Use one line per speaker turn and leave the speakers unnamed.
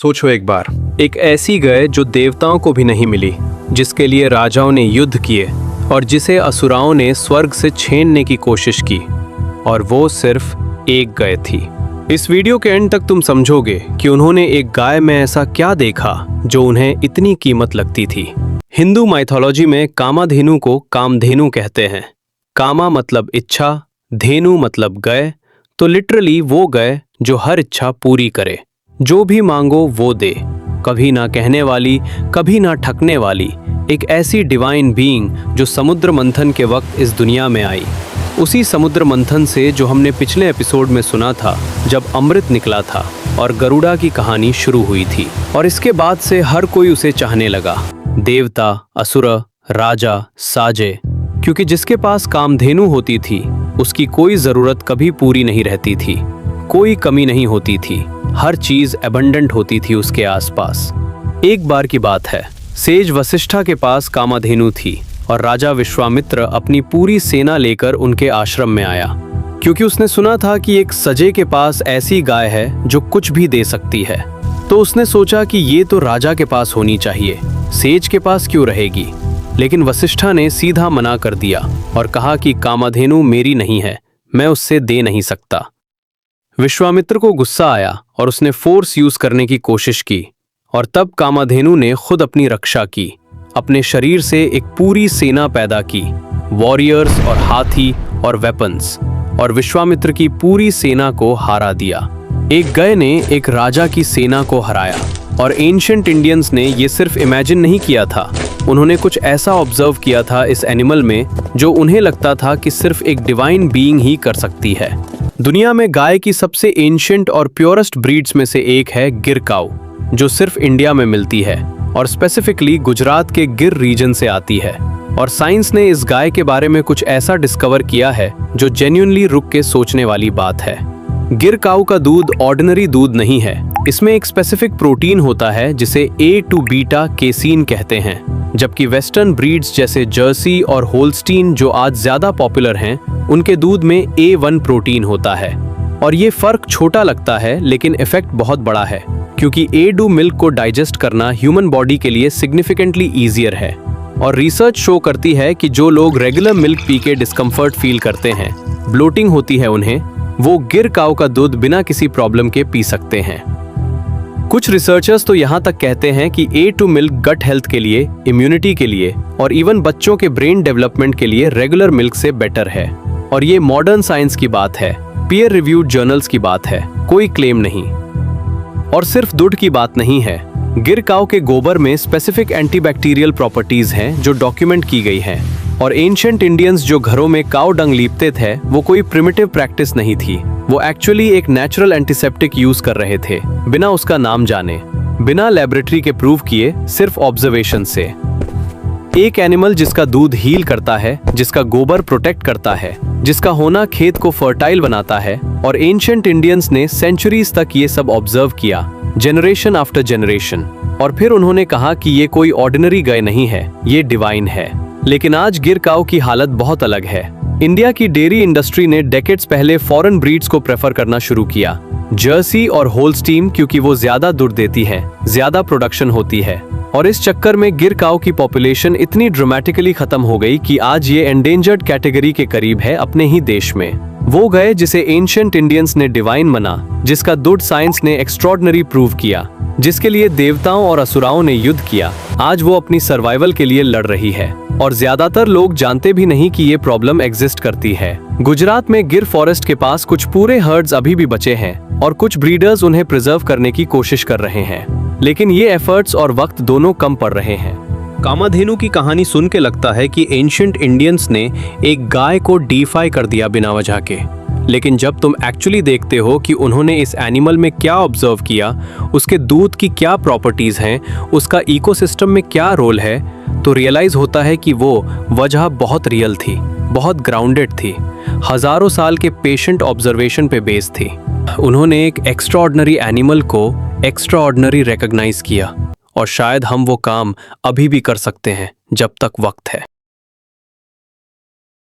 सोचो एक बार, एक ऐसी गाय जो देवताओं को भी नहीं मिली, जिसके लिए राजाओं ने युद्ध किए और जिसे असुराओं ने स्वर्ग से छीनने की कोशिश की, और वो सिर्फ एक गाय थी। इस वीडियो के एंड तक तुम समझोगे कि उन्होंने एक गाय में ऐसा क्या देखा जो उन्हें इतनी कीमत लगती थी। हिंदू माइथोलॉजी में कामाधेनु को कामधेनु कहते हैं। कामा मतलब इच्छा, धेनु मतलब गाय, तो लिटरली वो गाय जो हर इच्छा पूरी करे, जो भी मांगो वो दे, कभी ना कहने वाली, कभी ना ठकने वाली, एक ऐसी डिवाइन बीइंग जो समुद्र मंथन के वक्त इस दुनिया में आई। उसी समुद्र मंथन से जो हमने पिछले एपिसोड में सुना था, जब अमृत निकला था और गरुड़ा की कहानी शुरू हुई थी। और इसके बाद से हर कोई उसे चाहने लगा, देवता, असुर, राजा, साजे, क्योंकि जिसके पास कामधेनु होती थी उसकी कोई जरूरत कभी पूरी नहीं रहती थी, कोई कमी नहीं होती थी, हर चीज एबंडेंट होती थी उसके आसपास। एक बार की बात है, सेज वशिष्ठा के पास कामधेनु थी और राजा विश्वामित्र अपनी पूरी सेना लेकर उनके आश्रम में आया, क्योंकि उसने सुना था कि एक सजे के पास ऐसी गाय है जो कुछ भी दे सकती है। तो उसने सोचा कि ये तो राजा के पास होनी चाहिए, सेज के पास क्यों रहेगी। लेकिन वशिष्ठा ने सीधा मना कर दिया और कहा कि कामधेनु मेरी नहीं है, मैं उससे दे नहीं सकता। विश्वामित्र को गुस्सा आया और उसने फोर्स यूज करने की कोशिश की, और तब कामधेनु ने खुद अपनी रक्षा की, अपने शरीर से एक पूरी सेना पैदा की, वॉरियर्स और हाथी और वेपन्स, और विश्वामित्र की पूरी सेना को हरा दिया। एक गाय ने एक राजा की सेना को हराया। और एंशिएंट इंडियंस ने ये सिर्फ इमेजिन नहीं किया था, उन्होंने कुछ ऐसा ऑब्जर्व किया था इस एनिमल में जो उन्हें लगता था कि सिर्फ एक डिवाइन बीइंग ही कर सकती है। दुनिया में गाय की सबसे एंशिएंट और प्योरेस्ट ब्रीड्स में से एक है गिर काऊ, जो सिर्फ इंडिया में मिलती है और स्पेसिफिकली गुजरात के गिर रीजन से आती है। और साइंस ने इस गाय के बारे में कुछ ऐसा डिस्कवर किया है जो जेन्युइनली रुक के सोचने वाली बात है। गिर काऊ का दूध ऑर्डिनरी दूध नहीं है, इसमें एक स्पेसिफिक प्रोटीन होता है जिसे A to बीटा केसीन कहते हैं, जबकि वेस्टर्न ब्रीड्स जैसे जर्सी और होल्स्टीन जो आज ज्यादा पॉपुलर हैं, उनके दूध में A1 प्रोटीन होता है। और ये फर्क छोटा लगता है लेकिन इफेक्ट बहुत बड़ा है, क्योंकि A2 मिल्क को डाइजेस्ट करना ह्यूमन बॉडी के लिए सिग्निफिकेंटली ईजियर है। और रिसर्च शो करती है कि जो लोग रेगुलर मिल्क पी के डिस्कम्फर्ट फील करते हैं, ब्लोटिंग होती है उन्हें, वो गिर काऊ का दूध बिना किसी प्रॉब्लम के पी सकते हैं। कुछ रिसर्चर्स तो यहाँ तक कहते हैं कि A2 मिल्क गट हेल्थ के लिए, इम्यूनिटी के लिए और इवन बच्चों के ब्रेन डेवलपमेंट के लिए रेगुलर मिल्क से बेटर है। और ये मॉडर्न साइंस की बात है, पीयर रिव्यूड जर्नल्स की बात है, कोई क्लेम नहीं। और सिर्फ दूध की बात नहीं है, गिर काऊ के गोबर में स्पेसिफिक एंटीबैक्टीरियल प्रॉपर्टीज हैं जो डॉक्यूमेंट की गई हैं। और एंशिएंट इंडियंस जो घरों में काऊ डंग लीपते थे, वो कोई प्रिमिटिव प्रैक्टिस नहीं थी, वो एक्चुअली एक नेचुरल एंटीसेप्टिक यूज कर रहे थे, बिना उसका नाम जाने, बिना लेबोरेटरी के प्रूव किए, सिर्फ ऑब्जर्वेशन से। एक एनिमल जिसका दूध हील करता है, जिसका गोबर प्रोटेक्ट करता है, जिसका होना खेत को फर्टाइल बनाता है। और एंशिएंट इंडियंस ने सेंचुरीज तक ये सब ऑब्जर्व किया, जनरेशन आफ्टर जनरेशन, और फिर उन्होंने कहा कि ये कोई ऑर्डिनरी गाय नहीं है, ये डिवाइन है। लेकिन आज गिर काऊ की हालत बहुत अलग है। इंडिया की डेयरी इंडस्ट्री ने डेकेड्स पहले फॉरेन ब्रीड्स को प्रेफर करना शुरू किया, जर्सी और होल्स्टीन, क्योंकि वो ज्यादा दूध देती है, ज्यादा प्रोडक्शन होती है। और इस चक्कर में गिर काऊ की पॉपुलेशन इतनी ड्रामेटिकली खत्म हो गई कि आज ये एंडेंजर्ड कैटेगरी के करीब है अपने ही देश में। वो गाय जिसे एंशिएंट इंडियंस ने डिवाइन माना, जिसका दूध साइंस ने एक्स्ट्रॉर्डिनरी प्रूव किया, जिसके लिए देवताओं और असुराओं ने युद्ध किया, आज वो अपनी सर्वाइवल के लिए लड़ रही है। और ज्यादातर लोग जानते भी नहीं कि ये प्रॉब्लम एग्जिस्ट करती है। गुजरात में गिर फॉरेस्ट के पास कुछ पूरे हर्ड्स अभी भी बचे हैं और कुछ ब्रीडर्स उन्हें प्रिजर्व करने की कोशिश कर रहे हैं, लेकिन ये एफर्ट्स और वक्त दोनों कम पड़ रहे हैं। कामधेनु की कहानी सुन के लगता है कि एंशिएंट इंडियंस ने एक गाय को डीफाई कर दिया बिना वजह के, लेकिन जब तुम एक्चुअली देखते हो कि उन्होंने इस एनिमल में क्या ऑब्जर्व किया, उसके दूध की क्या प्रॉपर्टीज हैं, उसका इकोसिस्टम में क्या रोल है, तो रियलाइज होता है कि वो वजह बहुत रियल थी, बहुत ग्राउंडेड थी, हजारों साल के पेशेंट ऑब्जर्वेशन पे बेस थी। उन्होंने एक एक्स्ट्राऑर्डिनरी एनिमल को एक्स्ट्राऑर्डिनरी रिकॉग्नाइज किया, और शायद हम वो काम अभी भी कर सकते हैं जब तक वक्त है।